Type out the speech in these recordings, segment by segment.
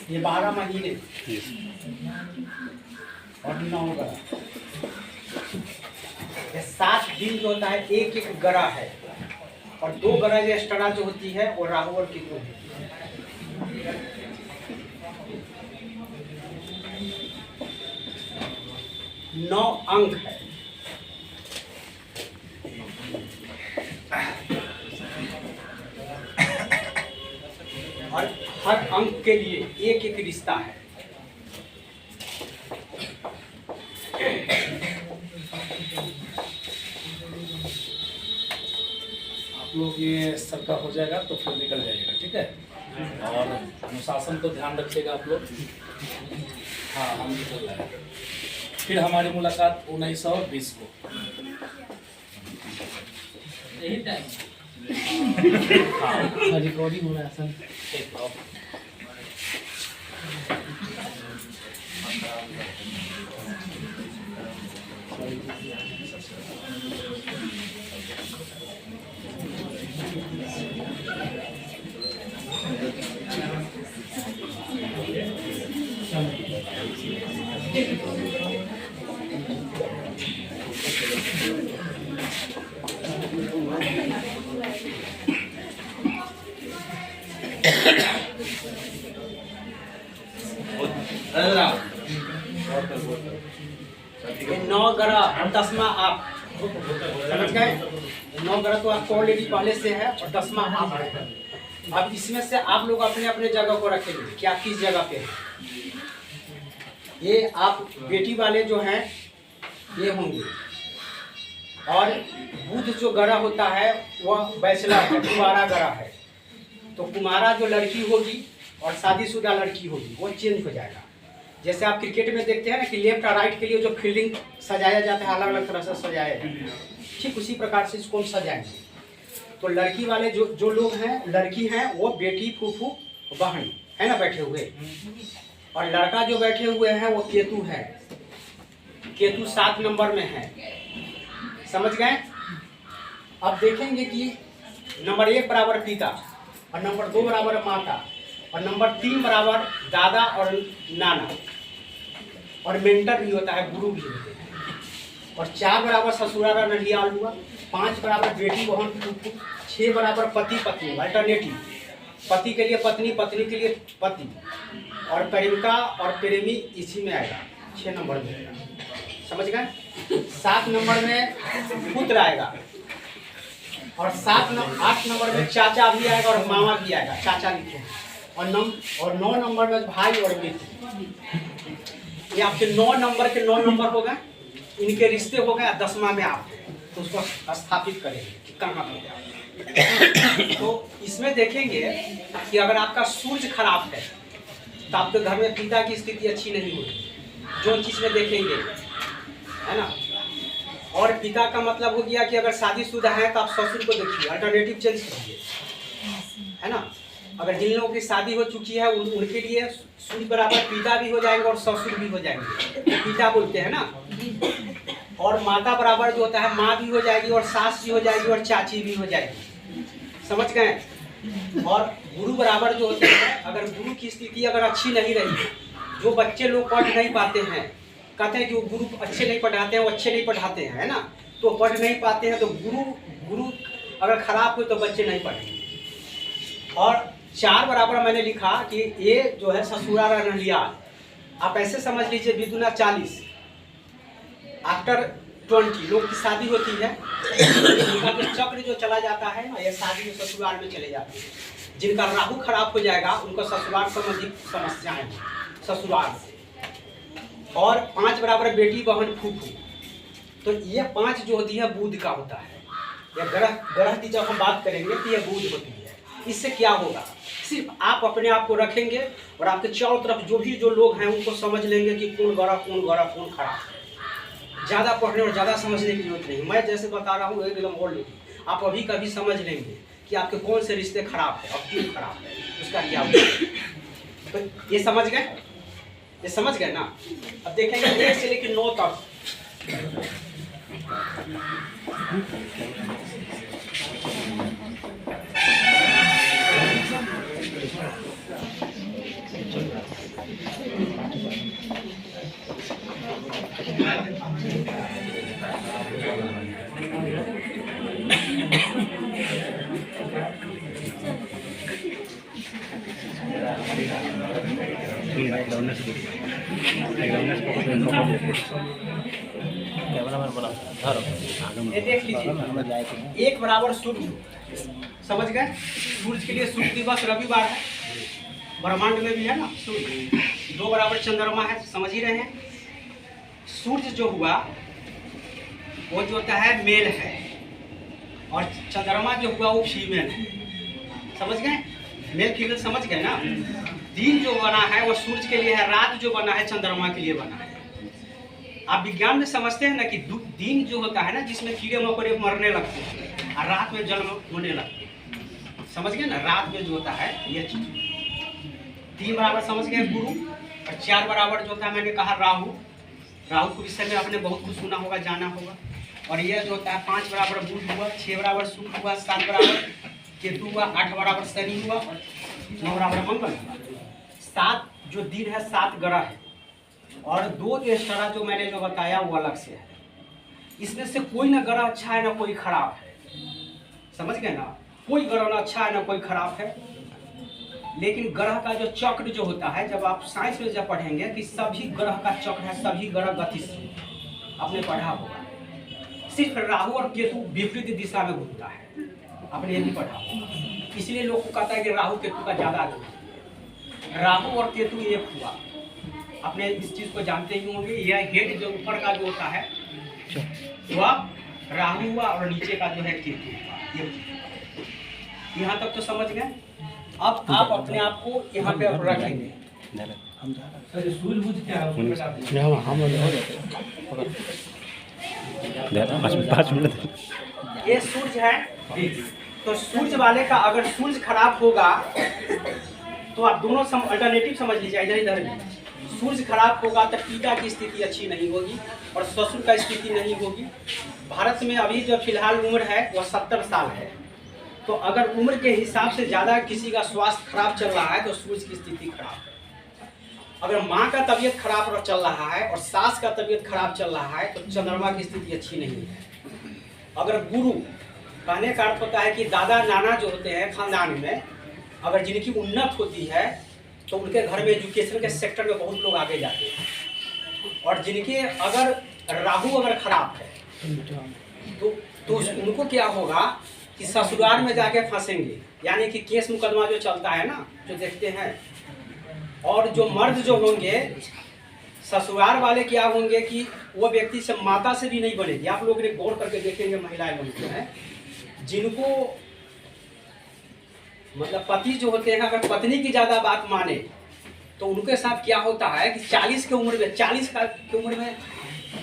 ये 12 महीने और 9 गरा। ये 7 दिन जो होता है एक एक गरा है, और 2 गरा जो एक्स्ट्रा जो होती है वो राहु और केतु होती है। 9 अंक है। और हर अंक के लिए एक एक रिश्ता है। आप लोग ये सबका हो जाएगा तो फिर निकल जाइएगा, ठीक है। और अनुशासन तो ध्यान रखिएगा आप लोग। हाँ, हम निकल रहे हैं। फिर हमारी मुलाकात 1920 को यही टाइम हाँ रिकॉर्डिंग हो रहा है सर। ठीक है। ये 9 ग्रह और 10वां आप समझ गए। 9 ग्रह तो आपको ऑलरेडी पहले से है और 10वां आप है। अब इसमें से आप लोग अपने अपने जगह को रखेंगे क्या किस जगह पे है। ये आप बेटी वाले जो हैं ये होंगे, और बुध जो ग्रह होता है वह बैचलर है, कुमारा ग्रह है। तो कुमारा जो लड़की होगी और शादीशुदा लड़की होगी वो चेंज हो जाएगा। जैसे आप क्रिकेट में देखते हैं ना कि लेफ्ट और राइट के लिए जो फील्डिंग सजाया जाता है अलग अलग तरह से सजाया जाता है, ठीक उसी प्रकार से इसको हम सजाएंगे। तो लड़की वाले जो लोग हैं, लड़की हैं वो बेटी, फूफू, बहन है ना बैठे हुए, और लड़का जो बैठे हुए हैं वो केतु है। केतु 7 नंबर में है, समझ गए। अब देखेंगे कि नंबर 1 बराबर पिता, और नंबर 2 बराबर माता, और नंबर 3 बराबर दादा और नाना, और मेंटर भी होता है, गुरु भी होते हैं, और 4 बराबर ससुरारा नलियाल हुआ, 5 बराबर बेटी बहन फूफू, 6 बराबर पति पत्नी अल्टरनेटिव, पति के लिए पत्नी, पत्नी के लिए पति, और प्रेमिका और प्रेमी इसी में आएगा, 6 नंबर में आएगा, समझ गए। 7 नंबर में पुत्र आएगा, और 8 नंबर में चाचा भी आएगा और मामा भी आएगा, चाचा लिखे, और 9 नंबर में भाई और मित्र। ये आपके 9 नंबर के 9 नंबर हो गए, इनके रिश्ते हो गए। 10वां में आप तो उसको स्थापित करेंगे कि कहाँ पे। तो इसमें देखेंगे कि अगर आपका सूर्य खराब है तो आपके घर में पिता की स्थिति अच्छी नहीं होगी, जो चीज़ में देखेंगे, है ना। और पिता का मतलब हो गया कि अगर शादीशुदा है तो आप ससुर को देखिए, अल्टरनेटिव चेंज कीजिए, है ना। अगर जिन लोगों की शादी हो चुकी है उनके लिए सूर्य बराबर पिता भी हो जाएंगे और ससुर भी हो जाएंगे, पिता बोलते हैं ना। और माता बराबर जो होता है माँ भी हो जाएगी, और सास भी हो जाएगी, और चाची भी हो जाएगी, समझ गए। और गुरु बराबर जो होते हैं, अगर गुरु की स्थिति अगर अच्छी नहीं रही, जो बच्चे लोग पढ़ नहीं पाते हैं, कहते हैं कि वो गुरु अच्छे नहीं पढ़ाते हैं, वो अच्छे नहीं पढ़ाते हैं, है ना, तो पढ़ नहीं पाते हैं, तो गुरु अगर खराब हो तो बच्चे नहीं पढ़ेंगे। और 4 बराबर मैंने लिखा कि ये जो है ससुरारा नलियाल, आप ऐसे समझ लीजिए विदुना 40 आफ्टर 20 लोग की शादी होती है, उनका जो चक्र जो चला जाता है ना, ये शादी में ससुराल में चले जाते हैं। जिनका राहु खराब हो जाएगा उनको ससुराल संबंधी समस्याएं ससुराल से। और 5 बराबर बेटी बहन फूफू, तो ये 5 जो होती है बुध का होता है। यह ग्रह की जब हम बात करेंगे तो यह बुध होती है। इससे क्या होगा, सिर्फ आप अपने आप को रखेंगे और आपके चारों तरफ जो लोग हैं उनको समझ लेंगे कि कौन कौन खराब है। ज़्यादा पढ़ने और ज़्यादा समझने की जरूरत नहीं, मैं जैसे बता रहा हूँ एकदम और लेकिन आप अभी कभी समझ लेंगे कि आपके कौन से रिश्ते खराब है और क्यों खराब है, उसका क्या होगा। तो ये समझ गए ना। अब देखेंगे 1 से लेकर 9 तक। ये देख लीजिए, एक बराबर सूर्य, समझ गए? सूर्य के लिए सूर्य दिवस रविवार है, ब्रह्मांड में भी है ना सूर्य, 2 बराबर चंद्रमा है, समझ ही रहे हैं। सूर्य जो हुआ वो जो होता है मेल है, और चंद्रमा जो हुआ वो फीमेल है, समझ गए? मेल फीमेल समझ गए ना? दिन जो बना है वो सूर्य के लिए है, रात जो बना है चंद्रमा के लिए बना है। आप विज्ञान में समझते हैं ना कि दिन जो होता है ना जिसमें कीड़े मकोड़े मरने लगते हैं और रात में जन्म होने लगते हैं, समझ गए ना? रात में जो होता है ये चीज 3 बराबर समझ गए गुरु, और 4 बराबर जो होता है मैंने कहा राहु। राहु के विषय में आपने बहुत कुछ सुना होगा, जाना होगा। और ये जो होता है 5 बराबर बुध हुआ, 6 बराबर शुक्र हुआ, 7 बराबर केतु हुआ, 8 बराबर शनि हुआ, 9 बराबर मंगल हुआ। 7 जो दिन है 7 ग्रह है, और 2 एक्स्ट्रा जो मैंने जो बताया वो अलग से है। इसमें से कोई ना ग्रह अच्छा है ना कोई खराब है, समझ गए ना? कोई ग्रह ना अच्छा है ना कोई खराब है। लेकिन ग्रह का जो चक्र जो होता है, जब आप साइंस में जब पढ़ेंगे कि सभी ग्रह का चक्र है, सभी ग्रह गतिशील, आपने पढ़ा होगा। सिर्फ राहु और केतु विपरीत दिशा में घूमता है, आपने ये भी पढ़ा होगा। इसलिए लोग को कहता है कि राहु केतु का ज्यादा है। राहु और केतु एक हुआ, आपने इस चीज को जानते ही होंगे। यह हेड जो ऊपर का जो होता है वह राहु हुआ, और नीचे का जो है केतु हुआ। यहाँ तक तो समझ गए? अब आप अपने आप को यहाँ पे आप रखेंगे। ये सूर्य है, तो सूर्य वाले का अगर सूर्य खराब होगा तो आप दोनों अल्टरनेटिव समझ लीजिए। इधर इधर सूर्य खराब होगा तो पिता की स्थिति अच्छी नहीं होगी और ससुर का स्थिति नहीं होगी। भारत में अभी जो फिलहाल उम्र है वह 70 साल है, तो अगर उम्र के हिसाब से ज़्यादा किसी का स्वास्थ्य खराब चल रहा है तो सूर्य की स्थिति खराब है। अगर माँ का तबीयत खराब चल रहा है और सास का तबीयत खराब चल रहा है तो चंद्रमा की स्थिति अच्छी नहीं है। अगर गुरु, कहने का अर्थ होता है कि दादा नाना जो होते हैं खानदान में, अगर जिनकी उन्नत होती है तो उनके घर में एजुकेशन के सेक्टर में बहुत लोग आगे जाते हैं। और जिनके अगर राहु अगर खराब है तो उनको क्या होगा कि ससुराल में जाके फंसेंगे, यानी कि केस मुकदमा जो चलता है ना, जो देखते हैं। और जो मर्द जो होंगे ससुराल वाले क्या होंगे कि वो व्यक्ति से माता से भी नहीं बनेगी। आप लोग ने गौर करके देखेंगे, महिलाएं बनते हैं जिनको मतलब पति जो होते हैं अगर पत्नी की ज़्यादा बात माने तो उनके साथ क्या होता है कि 40 की उम्र में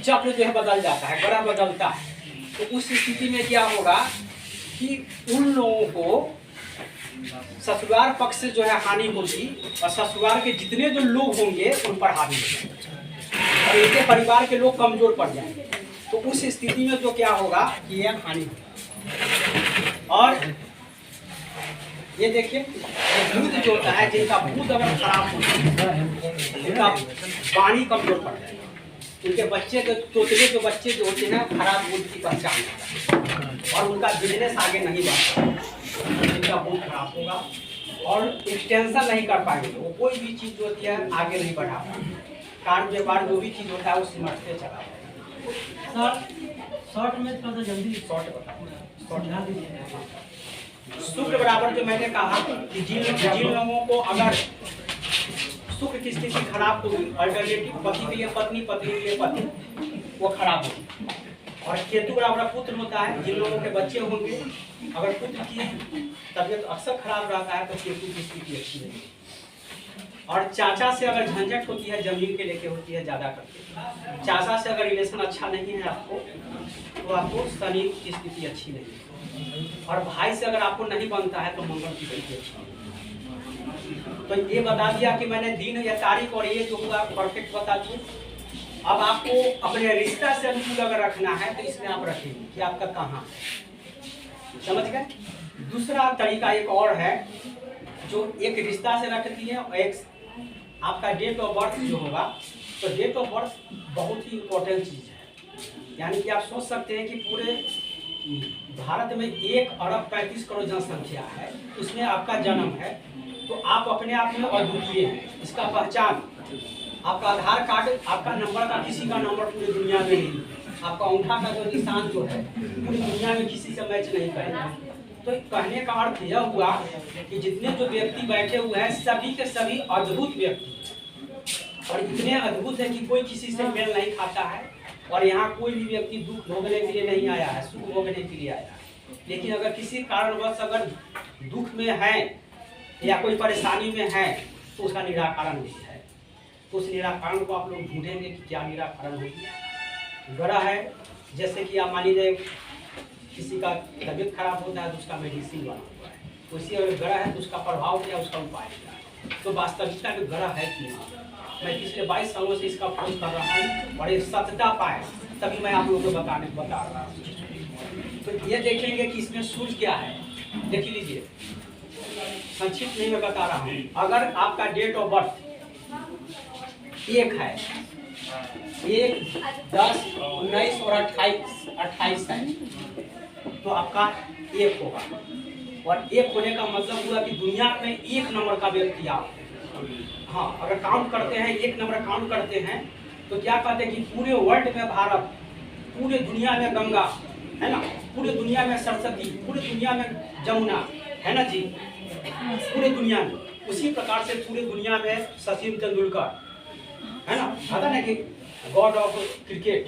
चक्र जो है बदल जाता है, ग्रह बदलता है। तो उस स्थिति में क्या होगा कि उन लोगों को ससुराल पक्ष से जो है हानि होगी और ससुराल के जितने जो लोग होंगे उन पर हावी होगी और इनके परिवार के लोग कमजोर पड़ जाएंगे। तो उस स्थिति में जो क्या होगा कि यह हानि होगी। और ये देखिए बुध जो होता है, जिनका बुध अगर खराब होता है उनका वाणी कमजोर पड़ जाएगा। उनके बच्चे तोतले जो बच्चे जो होते हैं खराब बुध की पहचान होता है और उनका बिजनेस आगे नहीं बढ़ता, जिनका बुध खराब होगा और एक्सटेंशन नहीं कर पाएंगे। वो कोई भी चीज़ जो होती है आगे नहीं बढ़ा पाएंगे। कार व्यापार जो भी चीज़ होता है वो सिमटते चला जाएगा। शॉर्ट में थोड़ा जल्दी शॉर्ट बताओ, समझा दीजिए। शुक्र बराबर जो मैंने कहा कि जिन लोगों को अगर शुक्र की स्थिति खराब होगी, अल्टरनेटिव पति के लिए पत्नी, पत्नी के लिए पति, वो खराब होगी। और केतु बराबर पुत्र होता है, जिन लोगों के बच्चे होंगे अगर पुत्र की तबीयत अक्सर खराब रहता है तो केतु की स्थिति अच्छी नहीं है। और चाचा से अगर झंझट होती है, जमीन के लेके होती है ज़्यादा करके, चाचा से अगर रिलेशन अच्छा नहीं है आपको तो आपको शनि की स्थिति अच्छी नहीं है। और भाई से अगर आपको नहीं बनता है तो मंगल की स्थिति अच्छी नहीं है। तो ये बता दिया कि मैंने दिन या तारीख और ये जो हुआ परफेक्ट बता दिए। अब आपको अपने रिश्ता से अनुकूल अगर रखना है तो इसमें आप रखेंगे कि आपका कहाँ है, समझ गए। दूसरा तरीका एक और है जो एक रिश्ता से रखती है और एक आपका डेट ऑफ बर्थ जो होगा। तो डेट ऑफ बर्थ बहुत ही इम्पोर्टेंट चीज़ है, यानी कि आप सोच सकते हैं कि पूरे भारत में 1 अरब 35 करोड़ जनसंख्या है, उसमें आपका जन्म है तो आप अपने आप में अद्वितीय हैं। इसका पहचान आपका आधार कार्ड, आपका नंबर का किसी का नंबर पूरी दुनिया में नहीं, आपका अंगूठा का जो निशान जो है पूरी दुनिया में किसी से मैच नहीं करेगा। तो कहने का अर्थ यह हुआ कि जितने जो व्यक्ति बैठे हुए हैं सभी के सभी अद्भुत व्यक्ति, और इतने अद्भुत है कि कोई किसी से मेल नहीं खाता है, और यहाँ कोई भी व्यक्ति दुख भोगने के लिए नहीं आया है, सुख भोगने के लिए आया है। लेकिन अगर किसी कारणवश अगर दुख में है या कोई परेशानी में है तो उसका निराकरण नहीं है। तो उस निराकरण को आप लोग ढूंढेंगे कि क्या निराकरण होगी। ग्रह है, जैसे कि आप मान लीजिए किसी का तबीयत खराब होता है तो उसका मेडिसिन बना हुआ है, उसी अगर ग्रह है तो उसका प्रभाव क्या, उसका उपाय क्या है। तो वास्तविकता में ग्रह है कि नहीं, मैं पिछले 22 सालों से इसका खोज कर रहा हूँ और एक सत्यता पाए तभी मैं आप लोगों को बता रहा हूँ। तो ये देखेंगे कि इसमें सूर्य क्या है, देख लीजिए, संक्षिप्त नहीं मैं बता रहा हूँ। अगर आपका डेट ऑफ बर्थ 1 है, 1, 10, 19 और 28 है, तो आपका 1 होगा। और 1 होने का मतलब हुआ कि दुनिया में 1 नंबर का व्यक्ति आप। हाँ, अगर काउंट करते हैं 1 नंबर काउंट करते हैं तो क्या कहते हैं कि पूरे वर्ल्ड में भारत, पूरे दुनिया में गंगा है ना, पूरे दुनिया में सरस्वती, पूरे दुनिया में जमुना है ना जी, पूरे दुनिया में। उसी प्रकार से पूरे दुनिया में सचिन तेंदुलकर है ना, पता ना कि गॉड ऑफ क्रिकेट।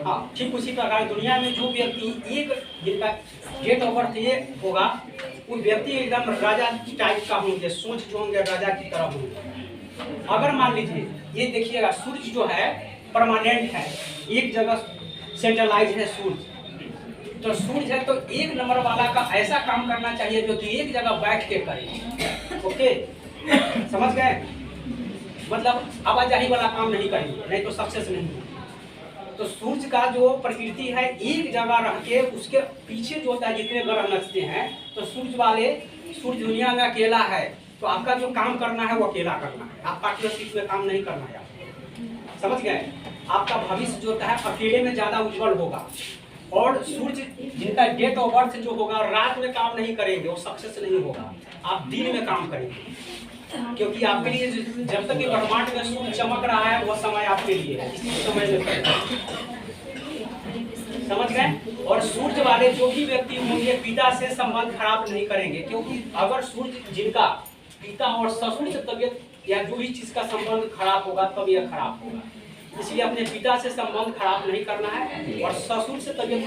हाँ, ठीक उसी प्रकार दुनिया में जो व्यक्ति एक जिनका डेट ऑफ बर्थ 1 होगा वो व्यक्ति एकदम राजा टाइप का होंगे, सोच जो होंगे राजा की तरह होंगे। अगर मान लीजिए ये देखिएगा सूर्य जो है परमानेंट है, एक जगह सेंट्रलाइज है सूर्य, तो सूर्य है तो 1 नंबर वाला का ऐसा काम करना चाहिए जो कि एक जगह बैठ के करे। ओके, समझ गए, मतलब आवाजाही वाला काम नहीं करेंगे, नहीं तो सक्सेस नहीं होगा। तो सूर्य का जो प्रकृति है एक जगह रह के उसके पीछे जो होता है जितने ग्रह नचते हैं, तो सूर्य दुनिया में अकेला है, तो आपका जो काम करना है वो अकेला करना है, आप पार्टनरशिप में काम नहीं करना है। समझ गए, आपका भविष्य जो होता है अकेले में ज्यादा उज्जवल होगा। और सूर्य जिनका डेट ऑफ बर्थ जो होगा रात में काम नहीं करेंगे, वो सक्सेस नहीं होगा, आप दिन में काम करेंगे, क्योंकि आपके लिए जब तक कि ब्रह्मांड में सूर्य चमक रहा है वह समय आपके लिए है, इसी समय में समझ गए। और सूर्य वाले जो भी व्यक्ति होंगे पिता से संबंध खराब नहीं करेंगे, क्योंकि अगर सूर्य जिनका पिता और ससुर से तबियत या जो भी चीज का संबंध खराब होगा तब यह खराब होगा। इसलिए अपने पिता से संबंध खराब नहीं करना है और ससुर से तबियत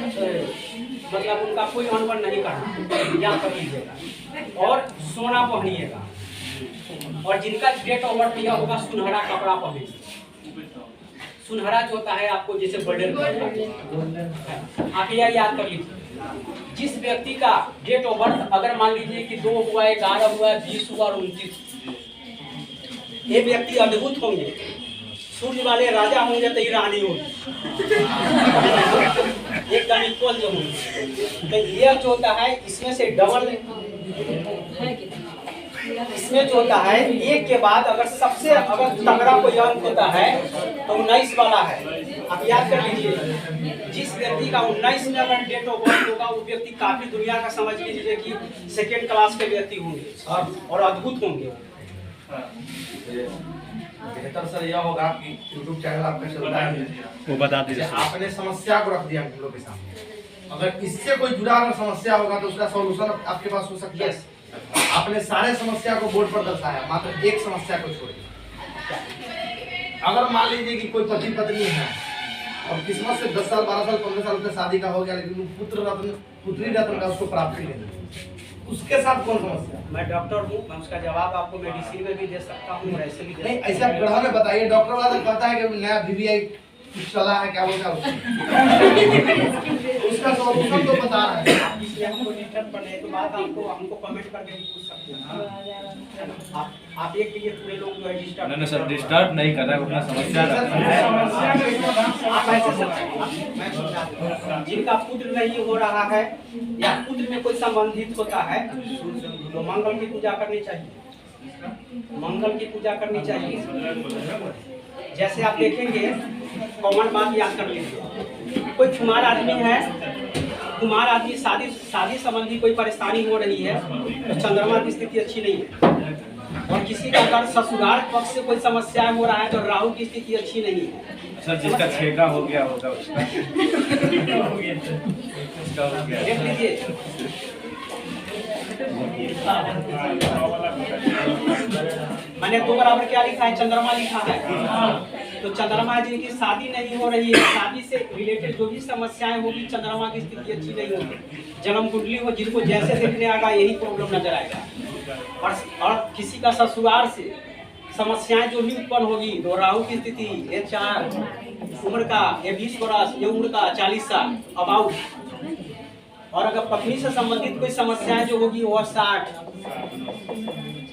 मतलब उनका कोई अनबन नहीं करना, याद कर लीजिएगा। और सोना पहनिएगा, और जिनका डेट ऑफ बर्थ यह होगा सुनहरा कपड़ा पहनिए। सुनहरा जो होता है आपको जैसे गोल्डन आप यह याद कर लीजिए। जिस व्यक्ति का डेट ऑफ बर्थ अगर मान लीजिए कि 2 हुआ, 11 हुआ, 20 हुआ और 29, ये व्यक्ति अद्भुत होंगे। सूर्य वाले राजा होंगे तो रानी होगी, एकदम इक्वल जो होंगे। तो ये जो होता है इसमें से डबल, इसमें जो होता है 1 के बाद अगर सबसे अगर तगड़ा कोई अंक होता है तो 19 वाला है। आप याद कर लीजिए, जिस व्यक्ति का 19 में अगर डेट ऑफ बर्थ होगा वो व्यक्ति काफी दुनिया का समझ लीजिए कि 2nd क्लास के व्यक्ति होंगे और अद्भुत होंगे। बेहतर सर यह होगा कि यूट्यूब चैनल आपका चलता है, वो बता दीजिए। आपने समस्या को रख दिया हम लोग के सामने, अगर इससे कोई जुड़ा अगर समस्या होगा तो उसका सॉल्यूशन आपके पास हो सकता है। आपने सारे समस्या को बोर्ड पर दर्शाया, मात्र एक समस्या को छोड़ दिया। अगर मान लीजिए कि कोई पति पत्नी है और किस्मत से 10 साल 12 साल 15 साल से शादी का हो गया, लेकिन पुत्री रत्न का उसको प्राप्ति नहीं, उसके साथ कौन समस्या? मैं डॉक्टर हूँ, मैं उसका जवाब आपको मेडिसिन में भी दे सकता हूँ और ऐसे भी दे नहीं, ऐसे आप ग्रह में बताइए। डॉक्टर वाला कहता है कि नया VVI चला है, क्या बोलता है उसका सॉल्यूशन तो बता रहा है। इसलिए हमको डिस्टर्ब करने है तो बात आपको हमको कमेंट करके पूछ सकते हैं। आप एक के लिए पूरे लोग जो है डिस्टर्ब नहीं सर, डिस्टर्ब नहीं कर रहा है, अपना समस्या आप ऐसे मैं समझाता हूं। जिनका पुत्र नहीं हो रहा है या पुत्र में कोई संबंधित होता है तो मंगल की पूजा करनी चाहिए, मंगल की पूजा करनी चाहिए। जैसे आप देखेंगे, कॉमन बात याद कर लीजिए, कोई कुमार आदमी है, कुमार आदमी शादी संबंधी कोई परेशानी हो रही है तो चंद्रमा की स्थिति अच्छी नहीं है, और किसी का अगर ससुराल पक्ष से कोई समस्या हो रहा है तो राहु की स्थिति अच्छी नहीं है। सर जिसका छेका हो गया होगा उसका हो गया। देख लीजिए मैंने 2 बराबर क्या लिखा है, चंद्रमा लिखा है। तो चंद्रमा जिनकी शादी नहीं हो रही है, शादी से रिलेटेड जो भी समस्याएं होगी, चंद्रमा की स्थिति अच्छी नहीं होगी। जन्म कुंडली हो, जिनको जैसे देखने आएगा यही प्रॉब्लम नजर आएगा। और किसी का ससुराल से समस्याएं जो भी उत्पन्न होगी तो राहु की स्थिति ये 4 उम्र का, ये 20 वर्ष, ये उम्र का 40 साल अबाउट। और अगर पत्नी से संबंधित कोई समस्याएं जो होगी वो 60।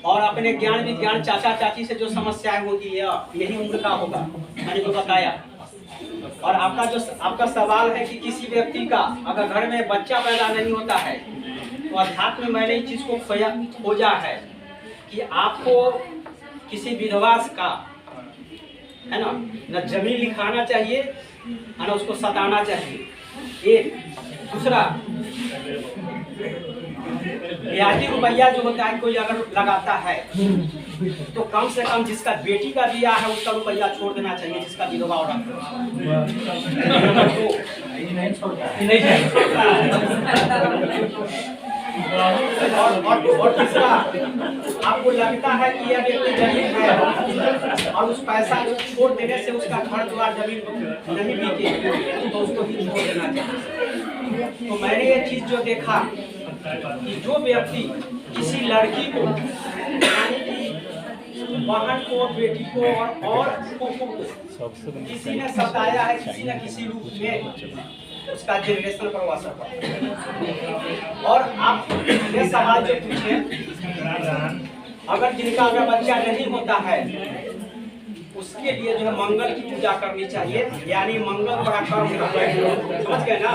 और अपने ज्ञान विज्ञान चाचा चाची से जो समस्याएं होगी यही उम्र का होगा, मैंने जो बताया। और आपका सवाल है कि किसी व्यक्ति का अगर घर में बच्चा पैदा नहीं होता है तो अध्यात्म में मैंने इस चीज को खोजा है कि आपको किसी विधवा का है ना जमीन लिखाना चाहिए है ना, उसको सताना चाहिए। एक दूसरा ब्याजी रुपया जो होता है कोई अगर लगाता है तो कम से कम जिसका बेटी का दिया है उसका रुपया छोड़ देना चाहिए, जिसका विधवा और तीसरा आपको लगता है कि यह व्यक्ति गरीब है और उस पैसा छोड़ देने से उसका घर द्वार जमीन नहीं बिके तो उसको भी छोड़ देना चाहिए। तो मैंने ये चीज जो देखा कि जो व्यक्ति किसी लड़की को यानी कि बहन को, बेटी को और किसी ने सताया है किसी न किसी रूप में, उसका जनरेशन पर असर पड़ता है। और आप ये सवाल जो पूछे, अगर जिनका अगर बच्चा नहीं होता है उसके लिए जो है मंगल की पूजा करनी चाहिए, यानी मंगल पराक्रम समझ गए ना।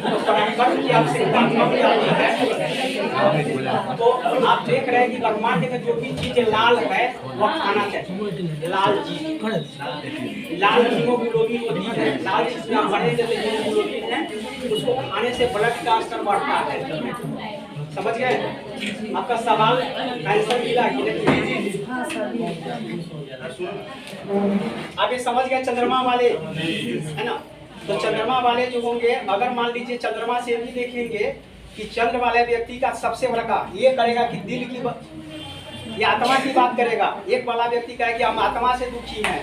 तो पराक्रम की आवश्यकता है। तो आप देख रहे हैं कि ब्रह्मांड में जो भी चीज लाल है वह खाना चाहिए। लाल चीज हीमोग्लोबिन होती है, लाल चीज में बढ़े जैसे हीमोग्लोबिन है, उसको खाने से ब्लड का स्तर बढ़ता है। समझ गए? आपका सवाल आंसर मिला कि नहीं? आप ये समझ गए चंद्रमा वाले है ना। तो चंद्रमा वाले जो होंगे, अगर मान लीजिए चंद्रमा से भी देखेंगे कि चंद्र वाले व्यक्ति का सबसे बड़ा का ये करेगा कि दिल की ये आत्मा की बात करेगा। एक वाला व्यक्ति कहेगा कि हम आत्मा से दुखी हैं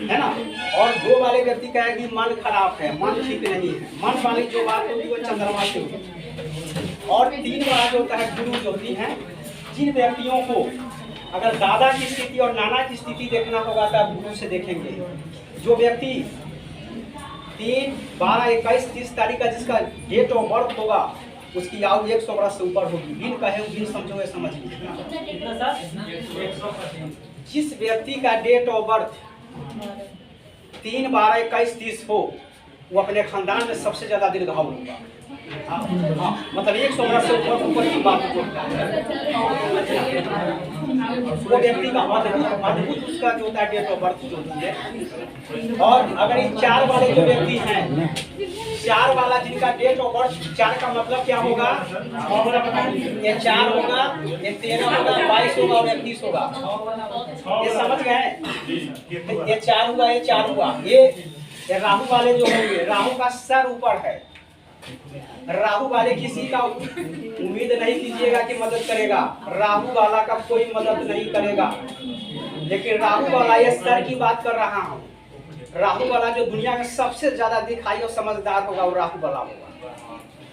है ना, और 2 वाले व्यक्ति कहेगा कि मन खराब है, मन ठीक नहीं है। मन वाली जो बात होगी वो चंद्रमा से होगी। और 3 वाला जो होता है गुरु जो होती है। जिन व्यक्तियों को अगर दादा की स्थिति और नाना की स्थिति देखना होगा तो आप गुरु से देखेंगे। जो व्यक्ति 3, 12, 21, 30 तारीख का जिसका डेट ऑफ बर्थ होगा उसकी आयु 100 वर्ष से ऊपर होगी। बिन कहे बिन समझो ये समझ लीजिए। जिस व्यक्ति का डेट ऑफ बर्थ 3, 12, 21, 30 हो वो अपने खानदान में सबसे ज्यादा दीर्घायु होगा। मतलब 100 वर्ष से ऊपर की बात होता है। वो व्यक्ति का अद्भुत उसका जो होता है डेट ऑफ बर्थ जो होती है। और अगर ये 4 वाले जो व्यक्ति हैं, 4 वाला जिनका डेट ऑफ बर्थ 4 का मतलब क्या होगा? ये 4 होगा, ये 13 होगा, 22 होगा और 31 होगा। ये समझ गए? ये 4 हुआ, ये 4 हुआ। ये राहु वाले जो होंगे, राहु का सर ऊपर है। राहु वाले किसी का उम्मीद नहीं कीजिएगा कि मदद करेगा। राहु वाला का कोई मदद नहीं करेगा। लेकिन राहु वाला ये सर की बात कर रहा हूँ। राहु वाला जो दुनिया में सबसे ज्यादा दिखाई और समझदार होगा वो राहु वाला होगा,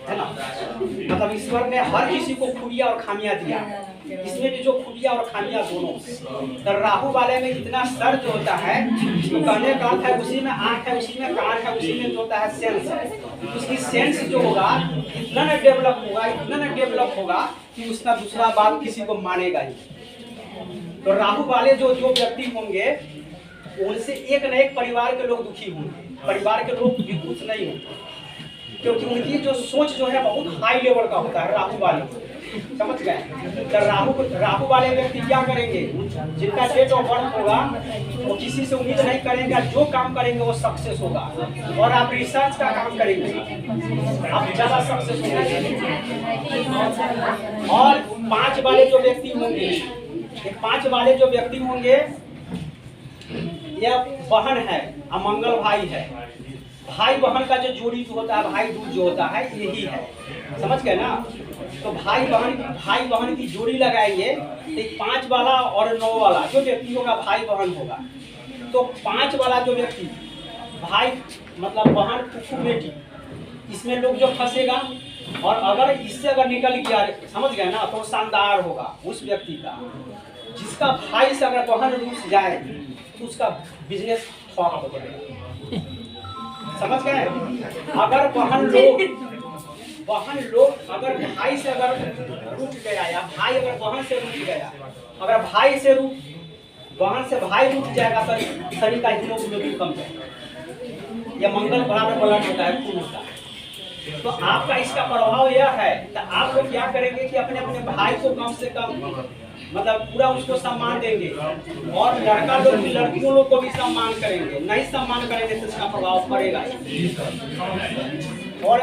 है ना। मतलब ईश्वर ने हर किसी को खूबियां और खामियां दिया, इसमें भी जो खूबियां और खामियां दोनों। तो राहु वाले में इतना सर जो होता है, तो कहने का अर्थ है उसी में आंख है, उसी में कान है, उसी में जो होता है सेंस है। उसकी सेंस जो होगा इतना न डेवलप होगा, इतना न डेवलप होगा कि उसका दूसरा बात किसी को मानेगा ही। तो राहु वाले जो व्यक्ति होंगे उनसे एक न एक परिवार के लोग दुखी होंगे, परिवार के लोग भी खुश नहीं होंगे, क्योंकि उनकी जो सोच जो है बहुत हाई लेवल का होता है राहु वाले। समझ गए? तो राहु वाले व्यक्ति क्या करेंगे? जिनका डेट ऑफ बर्थ होगा वो किसी से उम्मीद नहीं करेंगे, जो काम करेंगे वो सक्सेस होगा। और आप रिसर्च का काम करेंगे, आप ज्यादा सक्सेस होंगे। और 5 वाले जो व्यक्ति होंगे ये 5 वाले जो व्यक्ति होंगे यह बहन है, अमंगल भाई है। भाई बहन का जो जोड़ी जो होता है, भाई दूज जो होता है, यही है। समझ गए ना? तो भाई बहन की जोड़ी लगाएंगे तो 5 वाला और 9 वाला जो व्यक्ति होगा भाई बहन होगा। तो 5 वाला जो व्यक्ति भाई मतलब बहन फूफू बेटी, इसमें लोग जो फंसेगा और अगर इससे अगर निकल गया, समझ गए ना, तो शानदार होगा उस व्यक्ति का। जिसका भाई से अगर बहन रूस जाए तो उसका बिजनेस ठप हो जाएगा। समझ गए? अगर बहन लोग अगर भाई से अगर रूठ गया या भाई अगर बहन से रूठ गया, अगर भाई से बहन से भाई रूठ जाएगा तो शरीर का हीमोग्लोबिन कम जाएगा। यह मंगल बराबर ब्लड होता है, खून होता है। तो आपका इसका प्रभाव यह है, तो आप लोग क्या करेंगे कि अपने अपने भाई को कम से कम मतलब पूरा उसको सम्मान देंगे, और लड़का लोग भी लड़कियों लोग को भी सम्मान करेंगे। नहीं सम्मान करेंगे तो इसका प्रभाव पड़ेगा। और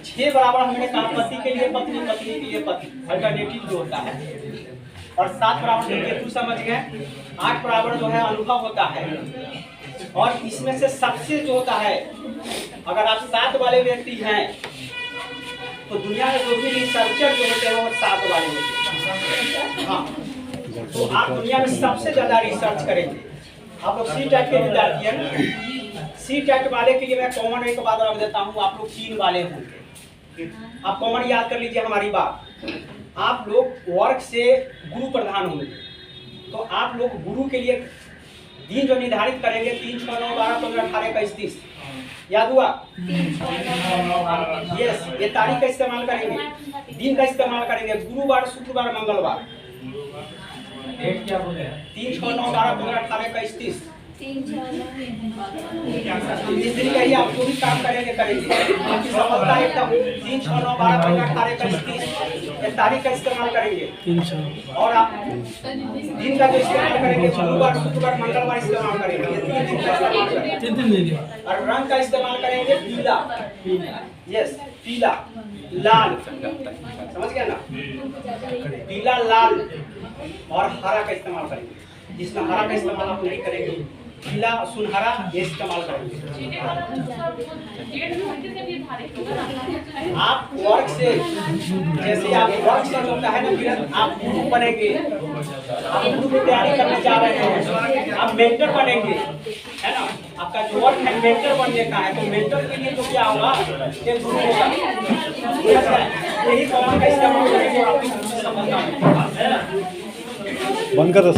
6 बराबर हमने कहा पति के लिए पत्नी, पत्नी के लिए पति, अल्टरनेटिव जो होता है। और 7 बराबर जो केतु समझ गए। 8 बराबर जो है अनुभव होता है। और इसमें से सबसे जो होता है, अगर आप 7 वाले व्यक्ति हैं तो दुनिया में जो भी रिसर्चर जो होते हैं वो 7 वाले होते हैं। हाँ, तो आप दुनिया में सबसे ज्यादा रिसर्च करेंगे। आप लोग सी टाइप के विद्यार्थी हैं ना, सी टाइप वाले के लिए मैं कॉमन एक बात रख देता हूँ। आप लोग 3 वाले होंगे। आप कॉमन याद कर लीजिए हमारी बात। आप लोग वर्क से गुरु प्रधान होंगे, तो आप लोग गुरु के लिए दिन जो निर्धारित करेंगे 3, 6, 9, 12, 15, 18, 21, 30, याद हुआ? यस, ये तारीख का इस्तेमाल करेंगे, दिन का इस्तेमाल करेंगे। गुरुवार, शुक्रवार, मंगलवार। डेट क्या बोले? 3, 6, 9, 12, 15, 18, 21, 30। 3, 6, 9 इस दिन का ही आप जो भी काम करेंगे आपकी सफलता एकदम 3, 6, 9, 12, 15, 18, 21, 30 ये तारीख का इस्तेमाल करेंगे। और आप दिन का जो इस्तेमाल करेंगे गुरुवार, शुक्रवार, मंगलवार इस्तेमाल करेंगे। ये 3 दिन का इस्तेमाल करेंगे। और रंग का इस्तेमाल करेंगे पीला, यस, पीला, लाल, समझ गया ना? पीला, लाल और हरा का इस्तेमाल करेंगे। जिसमें हरा का इस्तेमाल आप नहीं करेंगे, पीला, सुनहरा ये इस्तेमाल करेंगे। आप वर्क से, जैसे आप वर्क से होता है ना, फिर आप गुरु बनेंगे। आप गुरु की तैयारी करने जा रहे हैं, आप मेंटर बनेंगे, है ना? आपका जो वर्क है मेंटर बनने का है, तो मेंटर के लिए तो क्या होगा, एक गुरु होगा। यही कॉमन का इस्तेमाल करेंगे और आपकी सफलता है। बंद कर दो।